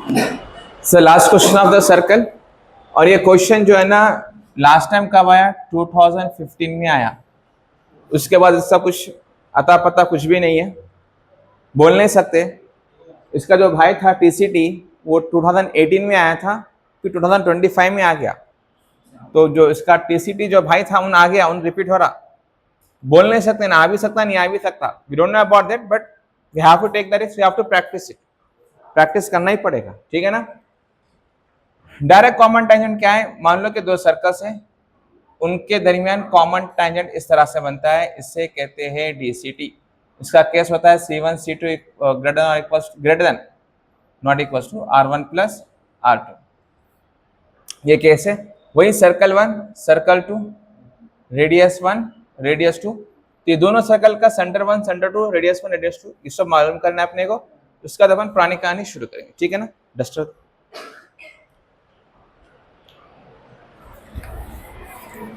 Sir last question of the circle, और ये question जो है ना लास्ट टाइम कब आया, 2015 में आया। उसके बाद इसका कुछ अता पता कुछ भी नहीं है, बोल नहीं सकते। इसका जो भाई था टीसीटी वो 2018 में आया था, फिर 2025 में आ गया। तो जो इसका टीसीटी जो भाई था उन आ गया, उन रिपीट हो रहा। बोल नहीं सकते, ना आ भी सकता नहीं आ भी सकता। We don't know about that, but we have to take the risk, we have to practise it. Practise करना ही पड़ेगा, ठीक है ना। डायरेक्ट कॉमन टेंजेंट क्या है? मान लो कि दो सर्कल्स हैं, उनके दरमियान कॉमन टेंजेंट इस तरह से बनता है, इसे कहते हैं डीसीटी। इसका केस होता है C1 C2 greater than not equal to R1 plus R2। ये केस है। वही सर्कल 1 सर्कल 2 रेडियस 1 रेडियस 2, तो ये दोनों सर्कल का सेंटर 1 सेंटर 2 रेडियस 1 रेडियस 2 ये सब मालूम करना है अपने को। उसका अपन पुरानी कहानी शुरू करेंगे, ठीक है ना। Duster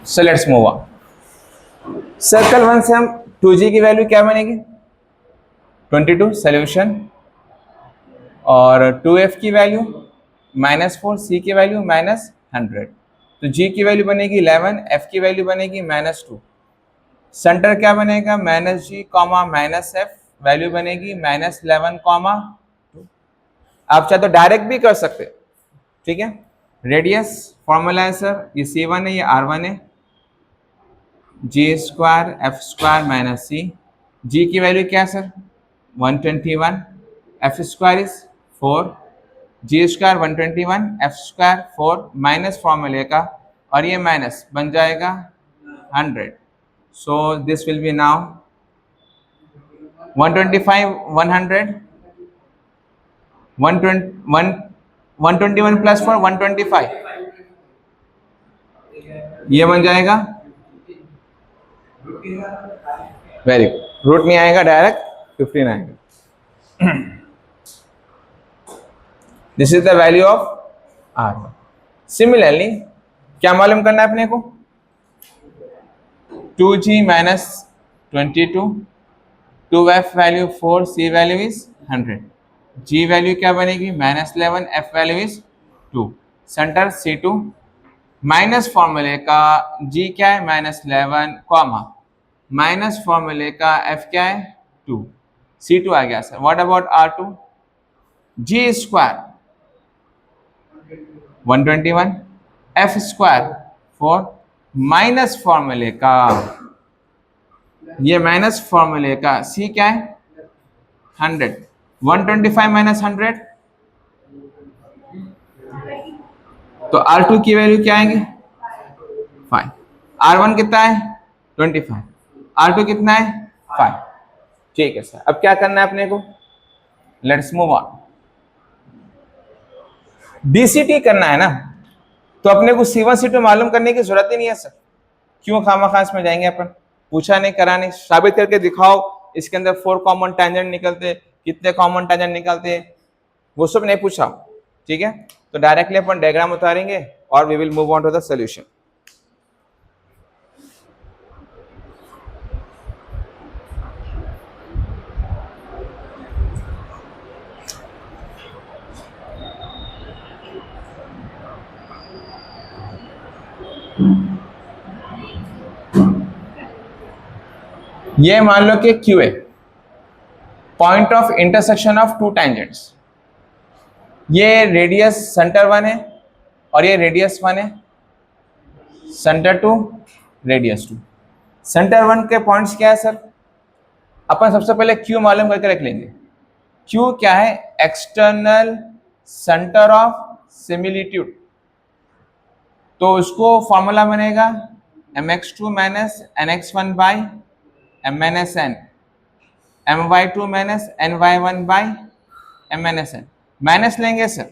so let's move on. Circle 1 से हम 2g की वैल्यू क्या बनेगी? 22 सोल्यूशन, और 2f की वैल्यू -4, c की वैल्यू -100। तो g की वैल्यू बनेगी 11, f की वैल्यू बनेगी -2। सेंटर क्या बनेगा? -g, -f, वैल्यू बनेगी -11, -2। आप चाहे तो डायरेक्ट भी कर सकते, ठीक है। रेडियस फॉर्मूला है सर, ये c1 है, ये r1 है। g² f² minus c। g की वैल्यू क्या है sir? 121, f² is 4, g² 121, f² 4, minus फॉर्मूले का, और ये माइनस बन जाएगा 100। So this will be now 125 100 121 plus 4 125, ये बन जाएगा। वेरी गुड, रूट नहीं आएगा, डायरेक्ट 15 आएगा। This is the value of R1। Similarly क्या मालूम करना है अपने को? 2g minus 22, 2f value 4, c value is 100, g value क्या बनेगी? -11, f value is 2, centre C2, minus फॉर्मूले का g क्या है? -11, कॉमा माइनस फॉर्मूले का f क्या है? 2, C2 आ गया sir. What about R2? g² 121, f² 4, minus फॉर्मूले का, ये माइनस फॉर्मूले का c क्या है? 100, 125 माइनस 100, तो R2 की वैल्यू क्या आएगी? 5। R1 कितना है? 25, R2 कितना है? 5। ठीक है सर, अब क्या करना है अपने को? Let's move on. डीसीटी करना है ना, तो अपने को C1 C2 मालूम करने की जरूरत ही नहीं है सर। क्यों खामाखास में जाएंगे अपन? पूछा नहीं, करा नहीं, साबित करके दिखाओ इसके अंदर 4 कॉमन टेंजेंट निकलते, कितने कॉमन टेंजेंट निकलते, वो सब नहीं पूछा, ठीक है। तो डायरेक्टली अपन डायग्राम उतारेंगे और we will move on to the solution. ये मान लो कि Q है, point of intersection of two tangents. ये रेडियस सेंटर 1 है और ये रेडियस 1 है, सेंटर 2 रेडियस 2। सेंटर 1 के पॉइंट्स क्या है सर? अपन सबसे पहले Q मालूम करके रख लेंगे। Q क्या है? External centre of similitude. तो उसको फॉर्मूला बनेगा mx2 minus nx1 by m-n, my2 minus ny1 by m-n। Minus लेंगे सर,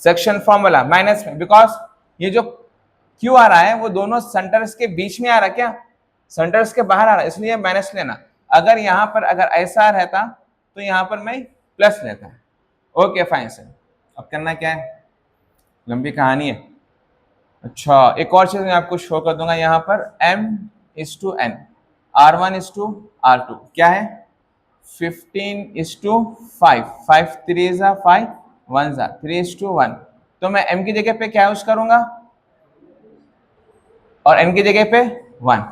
सेक्शन फॉर्मूला माइनस में, बिकॉज ये जो Q आ रहा है वो दोनों सेंटर्स के बीच में आ रहा है, क्या सेंटर्स के बाहर आ रहा है, इसलिए माइनस लेना। अगर यहाँ पर अगर ऐसा रहता तो यहाँ पर मैं प्लस लेता। Okay fine sir. अब करना क्या है? लंबी कहानी है। अच्छा, एक और चीज मैं आपको शो कर दूंगा यहाँ पर, m/n, R1/R2 क्या है? 15/5, 5 3 5, 1 जा 3:1, तो मैं m की जगह पे क्या यूज करूंगा और n की जगह पे 1।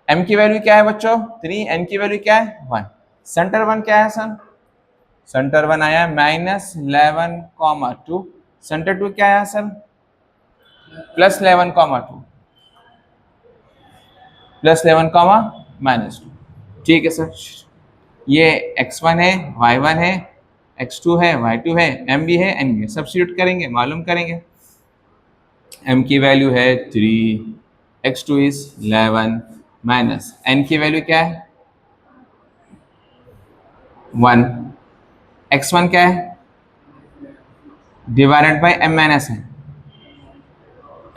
m की वैल्यू क्या है बच्चों 3, n की वैल्यू क्या है 1। सेंटर 1 क्या है सन, सेंटर 1 आया -11,2। सेंटर 2 क्या आया सर +11,2 +11,-2। ठीक है सर, ये x1 है, y1 है, x2 है, y2 है, m भी है, n भी है। सब्स्टिट्यूट करेंगे, मालूम करेंगे। m की वैल्यू है 3, x2 इज 11 माइनस n की वैल्यू क्या है 1, x1 क्या है डिवाइडेड बाय m माइनस है,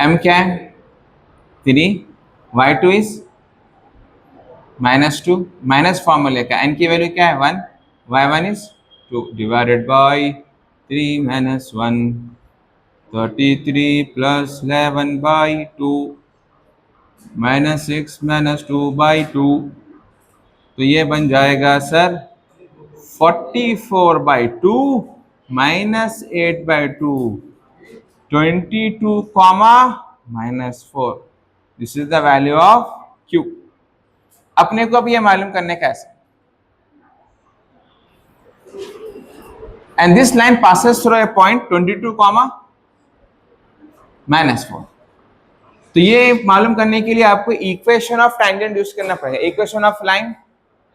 m क्या है 3, y2 इज -2, माइनस फॉर्मूले का n की वैल्यू क्या है 1, y1 is 2 divided by 3 minus 1, 33 plus 11/2 -6 -2/2, तो ये बन जाएगा sir 44/2 -8/2, 22 comma -4। This is the value of Q। अपने को अब ये मालूम करने कैसे, and this line passes through a point 22 comma -4। तो ये मालूम करने के लिए आपको इक्वेशन ऑफ टैंजेंट यूज करना पड़ेगा। Equation of line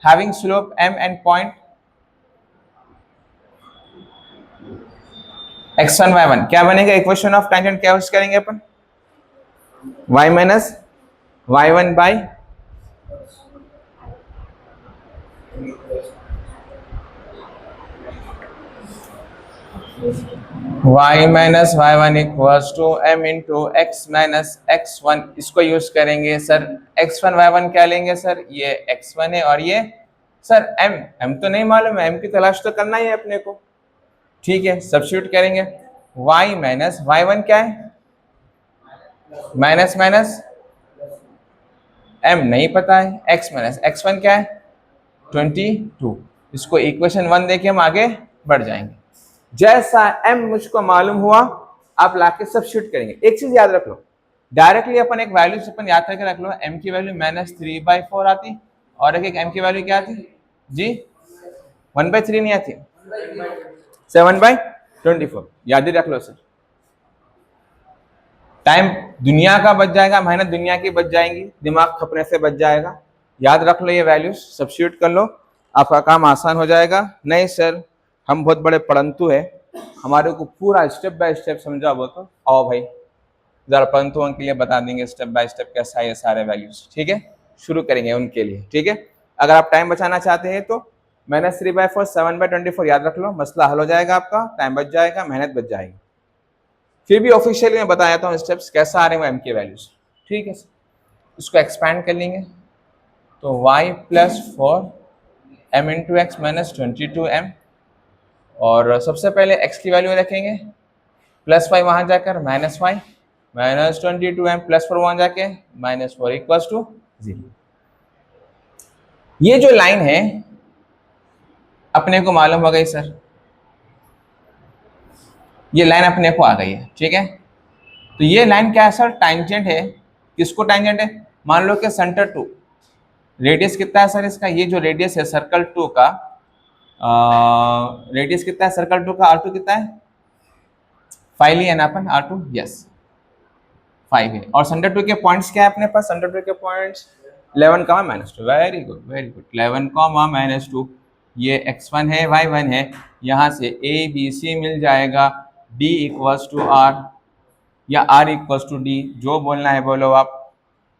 having slope m and point x1 y1 क्या बनेगा, इक्वेशन ऑफ टैंजेंट क्या यूज करेंगे अपन, y minus y1 by y minus y1 equals to m into x minus x1। इसको use करेंगे sir, x1 y1 क्या लेंगे sir, ये x1 है और ये सर m तो नहीं मालूम है, m की तलाश तो करना ही है अपने को। ठीक है, सब्स्टिट्यूट करेंगे, y माइनस y1 क्या है माइनस माइनस m नहीं पता है, x माइनस x1 क्या है 22। इसको इक्वेशन 1 देके हम आगे बढ़ जाएंगे। जैसा m मुझको मालूम हुआ आप लाके सब्स्टिट्यूट करेंगे। एक चीज याद रख लो, डायरेक्टली अपन एक वैल्यू अपन याद करके रख लो, m की वैल्यू -3/4 आती और एक m की वैल्यू क्या आती जी 1/3 नहीं आती, 7/24। याद ही रख लो सर, टाइम दुनिया का बच जाएगा, मेहनत दुनिया की बच जाएंगी, दिमाग खपने से बच जाएगा। याद रख लो ये वैल्यूज, सब्स्टिट्यूट कर लो, आपका काम आसान हो जाएगा। नहीं सर हम बहुत बड़े पढ़ंतु है, हमारे को पूरा स्टेप बाय स्टेप समझा वो तो आओ भाई जरा पढ़ंतुओं के लिए बता देंगे स्टेप बाय स्टेप कैसा है ये सारे वैल्यूज। ठीक है, शुरू करेंगे उनके लिए। ठीक है, अगर आप टाइम बचाना चाहते हैं तो -3/4 7/24 याद रख लो, मसला हल हो जाएगा, आपका टाइम बच जाएगा, मेहनत बच जाएगी। फिर भी ऑफिशियली मैं बताया था स्टेप्स कैसा आ रहे हैं m के वैल्यूज। ठीक है, इसको एक्सपैंड कर लेंगे तो y + 4 m into x minus 22m, और सबसे पहले x की वैल्यू रखेंगे +5 वहां जाकर -y -22m +4 वहां जाके -4 इक्वल्स टू 0। ये जो लाइन है अपने को मालूम हो गई सर, ये लाइन अपने को आ गई है। ठीक है, तो ये लाइन क्या है सर, टैंजेंट है। किसको टैंजेंट है, मान लो कि सेंटर 2, रेडियस कितना है सर इसका, ये जो रेडियस है सर्कल 2 का, रेडियस कितना है सर्कल 2 का, R2 कितना है 5 लिया ना अपन, R2 यस 5 है। और सेंटर 2 के पॉइंट्स क्या है अपने पास, सेंटर 2 के points 11, -2। Very good very good, 11, -2। ये x1 है y1 है, यहाँ से a b c मिल जाएगा, d इक्वल्स टू r या r इक्वल्स टू d, जो बोलना है बोलो आप,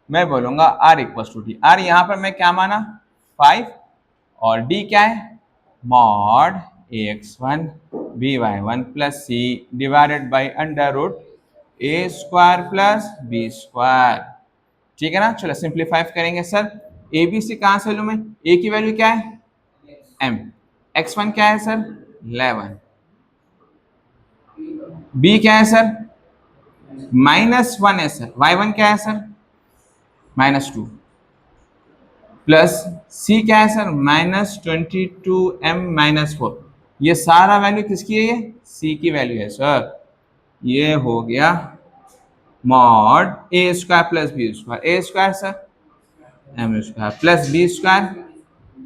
मैं बोलूंगा r equals to d। r यहाँ पर मैं क्या माना 5 और d क्या है mod ax1 by1 plus c divided by √a² plus b²। ठीक है ना, चलो सिंप्लीफाई करेंगे सर। ए बी सी कहाँ से लूँ मैं, a की वैल्यू क्या है m, x1 क्या है सर 11, b क्या है सर -1 है सर, y1 क्या है सर -2, प्लस c क्या है सर -22m -4। ये सारा वैल्यू किसकी है? ये सी की वैल्यू है सर। ये हो गया mod A square plus B square, A square sir M square plus B square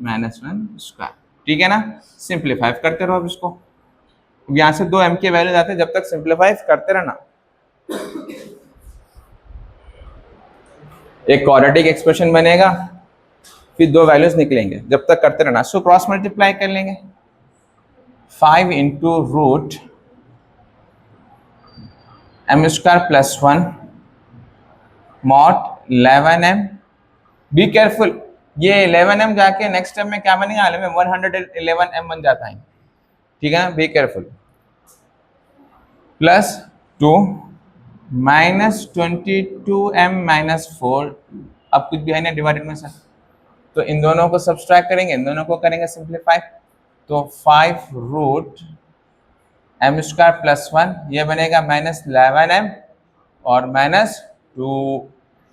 minus one square, ठीक है ना। सिंप्लीफाई करते रहो अब इसको। अब यहाँ से दो एम के वैल्यू आते हैं, जब तक सिंप्लीफाई करते रहना। एक क्वाड्रेटिक एक्सप्रेशन बनेगा, फिर दो वैल्यूज निकलेंगे, जब तक करते रहना। सो क्रॉस मल्टीप्लाई कर लेंगे, 5 into root m square plus 1 मॉट 11m। बी केयरफुल, ये 11m जाके नेक्स्ट स्टेप में क्या बनेगा? 111m बन जाता है, ठीक है ना। Be careful. Plus 2 minus 22m minus 4, अब कुछ भी है ना डिवाइडेड में सर, तो इन दोनों को सब्सट्रैक्ट करेंगे, इन दोनों को करेंगे सिंप्लीफाई, तो 5 रूट एम स्क्वायर प्लस 1 ये बनेगा माइनस 11m और माइनस 2।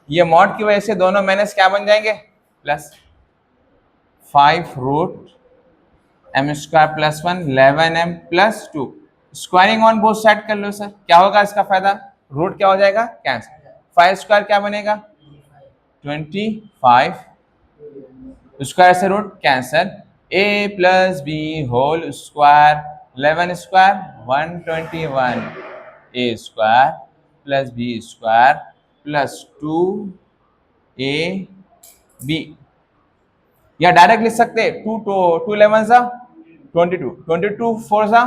ये मॉड की वजह से दोनों माइनस क्या बन जाएंगे? Plus. 5 root m square plus 1 11m plus 2, squaring on both side कर लो सर। क्या होगा इसका फायदा? रूट क्या हो जाएगा? कैंसिल। 5 स्क्वायर क्या बनेगा? 25 स्क्वायर से root cancel, a plus b whole square 11 square 121 a square plus B square plus 2ab, या डायरेक्ट लिख सकते हैं 2 11 सा 22, 22 4 सा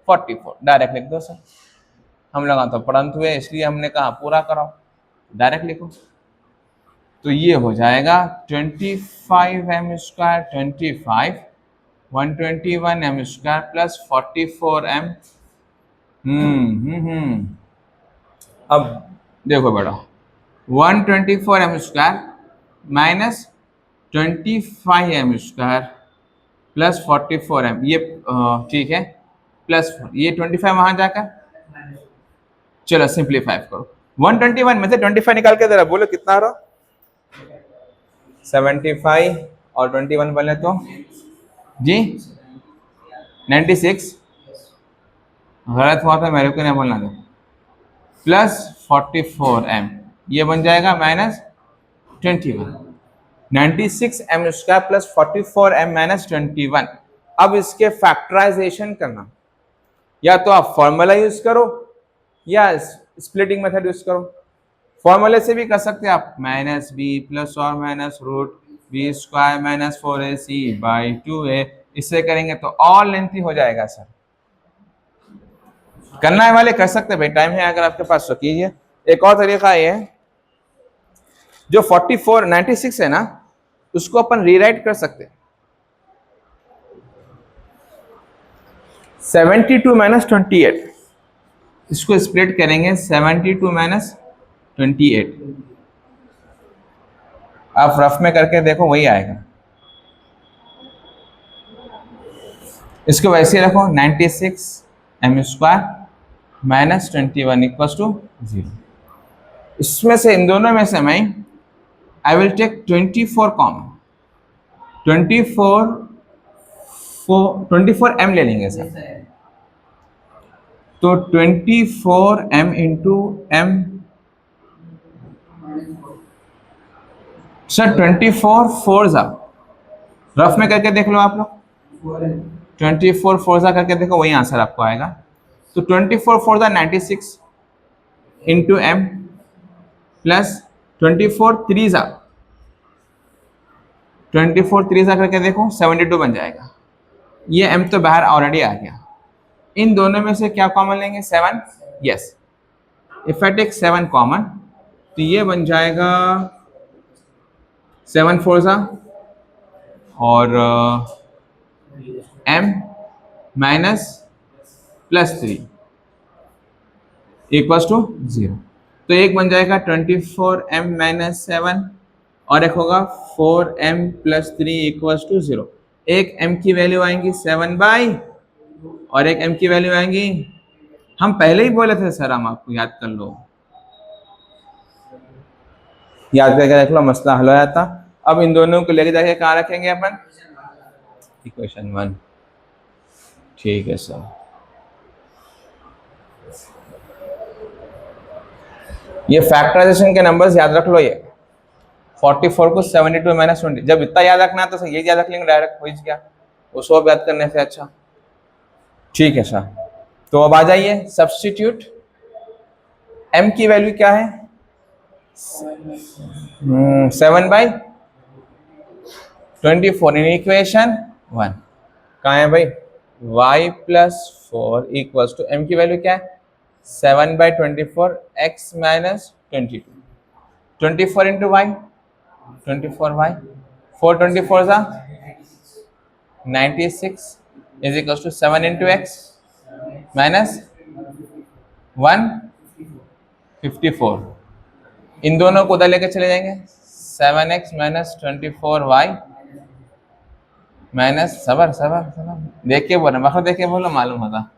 44, डायरेक्ट लिख दो सर। हम लोग तो परंतु है इसलिए हमने कहा पूरा कराओ, डायरेक्ट लिखो। तो ये हो जाएगा 25m square 25 121m square plus 44m। अब देखो बेटा 124m square minus 25m square plus 44m, ये ठीक है प्लस ये 25 वहां जाकर, चलो सिंप्लीफाई करो। 121 में से 25 निकाल के जरा बोलो कितना आ रहा? 75 और 21 बोले तो जी 96, गलत हुआ था मेरे को नहीं बोलना था। प्लस 44m ये बन जाएगा minus 21, 96m square plus 44m minus 21। अब इसके फैक्टराइजेशन करना, या तो आप फॉर्मूला यूज करो या स्प्लिटिंग मेथड यूज करो। फॉर्मूले से भी कर सकते हैं आप, माइनस बी प्लस और minus root b square minus 4ac by 2a, इससे करेंगे तो और लेंथी हो जाएगा सर। करना है वाले कर सकते हैं भाई, टाइम है अगर आपके पास तो कीजिए। एक और तरीका ये है, जो 96 है ना उसको अपन रीराइट कर सकते हैं 72 माइनस 28, इसको स्प्लिट करेंगे 72 माइनस 28, आप रफ में करके देखो वही आएगा। इसको वैसे रखो 96m square minus 21 equals to 0। इसमें से इन दोनों में से मैं I will take 24 common, 24m ले लेंगे सर, तो 24m इंटू m सर 24 4 जा, रफ में करके देख लो आप लोग, 24 4 जा करके देखो वही आंसर आपको आएगा। तो 24 4 जा 96 इंटू m प्लस 24 3 जा 24 3 जा करके देखो 72 बन जाएगा। ये m तो बाहर ऑलरेडी आ गया। इन दोनों में से क्या कॉमन लेंगे? 7, yes. If I take 7 common तो ये बन जाएगा 7 4 जा और m minus plus 3 equals to 0। तो एक बन जाएगा 24m माइनस 7 और एक होगा 4m प्लस 3 इक्वल्स टू 0। एक m की वैल्यू आएंगी 7 बाई और एक m की वैल्यू आएंगी, हम पहले ही बोले थे सर, हम आपको याद कर लो, याद करके देख लो, मसला हल हो जाता। अब इन दोनों को लेके जाके कहाँ रखेंगे अपन? इक्वेशन 1। ठीक है सर। ये फैक्टराइजेशन के नंबर्स याद रख लो। ये 44 को 72 माइनस 20, जब इतना याद रखना है तो ये याद रख लेंगे डायरेक्ट, हो गया वो सब याद करने से अच्छा। ठीक है सर, तो अब आ जाइए सब्स्टिट्यूट। m की वैल्यू क्या है? 7/24 इन इक्वेशन 1। कहाँ है भाई? y plus 4 equals to m की वैल्यू क्या है? 7/24 x minus 22। 24 into Y, 24y, 4 24 सा 96 is equals to 7 into x minus 154। इन दोनों को उधर लेके चले जाएंगे। 7x माइनस 24y माइनस सबर सबर सबर देख के बोलो, मतलब देख के बोलो, मालूम होता।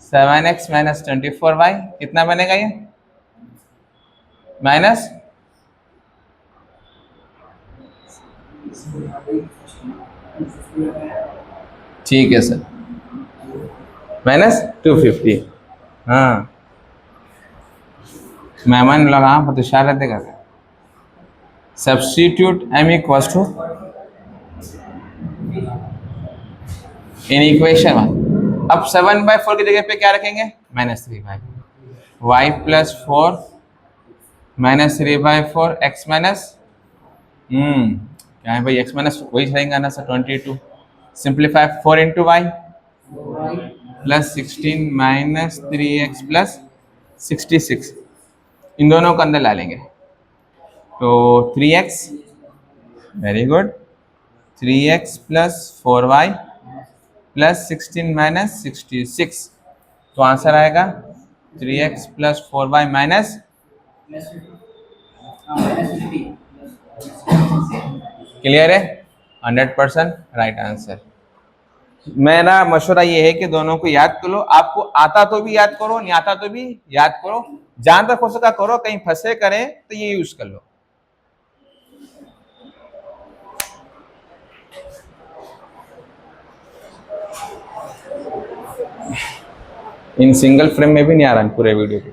7x माइनस 24y कितना बनेगा ये? माइनस ठीक है सर, माइनस 250। हाँ मेहमान लोग हाँ बहुत होशियार रहते करते। Substitute m equals to in equation 1। अब 7/4 की जगह पे क्या रखेंगे? -3/, y plus 4 minus 3/4 x minus क्या है भाई? x माइनस वही रहेगा ना sir, 22। Simplify 4 into y plus 16 minus 3x plus 66। इन दोनों को अंदर ला लेंगे तो 3x, very good, 3x plus 4y plus 16 minus 66। तो आंसर आएगा 3x plus 4y minus, clear है? 100% राइट आंसर। मेरा मशवरा ये है कि दोनों को याद कर लो। आपको आता तो भी याद करो, नहीं आता तो भी याद करो, जहां तक हो सका करो, कहीं फंसे करें तो ये यूज कर लो। इन सिंगल फ्रेम में भी नहीं आ रहा पूरे वीडियो पे।